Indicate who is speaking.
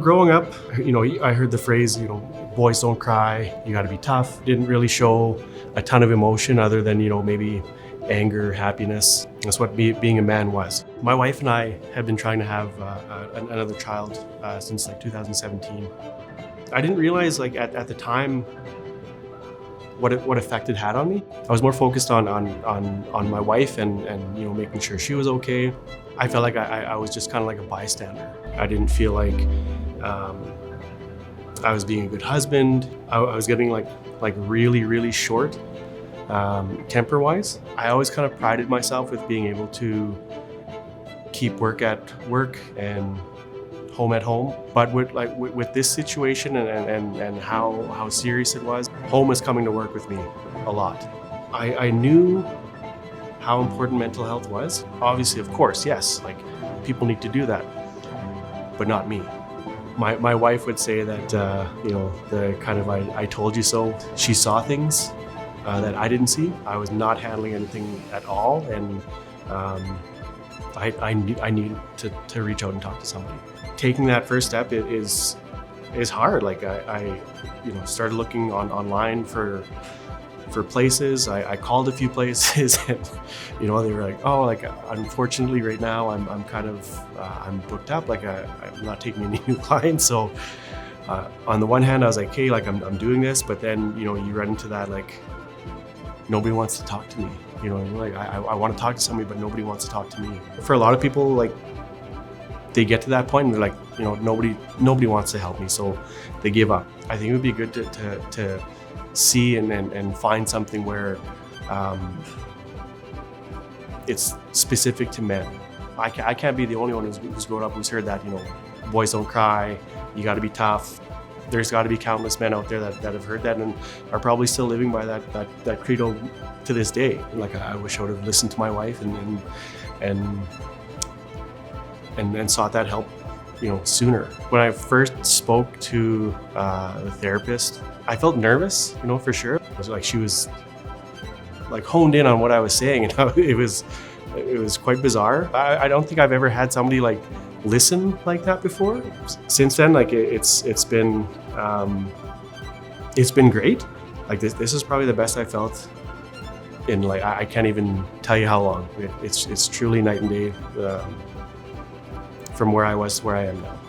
Speaker 1: Growing up, I heard the phrase, boys don't cry, you gotta be tough. Didn't really show a ton of emotion other than, maybe anger, happiness. That's what being a man was. My wife and I have been trying to have another child since like 2017. I didn't realize at the time what effect it had on me. I was more focused on my wife and making sure she was okay. I felt like I was just kind of like a bystander. I didn't feel like I was being a good husband. I was getting like really, really short temper-wise. I always kind of prided myself with being able to keep work at work and home at home. But with this situation and how serious it was, home was coming to work with me a lot. I knew how important mental health was. Obviously, of course, yes, people need to do that, but not me. My wife would say that, the kind of I told you so. She saw things that I didn't see. I was not handling anything at all, and I needed to reach out and talk to somebody. Taking that first step is hard. I started looking online for places. I called a few places, and they were like, oh, unfortunately right now I'm kind of I'm booked up. I'm not taking any new clients. So on the one hand, I was like, hey, I'm doing this, but then you run into that nobody wants to talk to me. I want to talk to somebody, but nobody wants to talk to me. For a lot of people, they get to that point and they're like, nobody wants to help me, so they give up. I think it would be good to see and find something where it's specific to men. I can't be the only one who's grown up who's heard that, boys don't cry, you got to be tough. There's got to be countless men out there that have heard that and are probably still living by that credo to this day. I wish I would have listened to my wife and sought that help, sooner. When I first spoke to the therapist, I felt nervous, for sure. It was like she was honed in on what I was saying, and it was quite bizarre. I don't think I've ever had somebody listen like that before. Since then, it's been great. This is probably the best I felt in I can't even tell you how long. It's truly night and day from where I was to where I am now.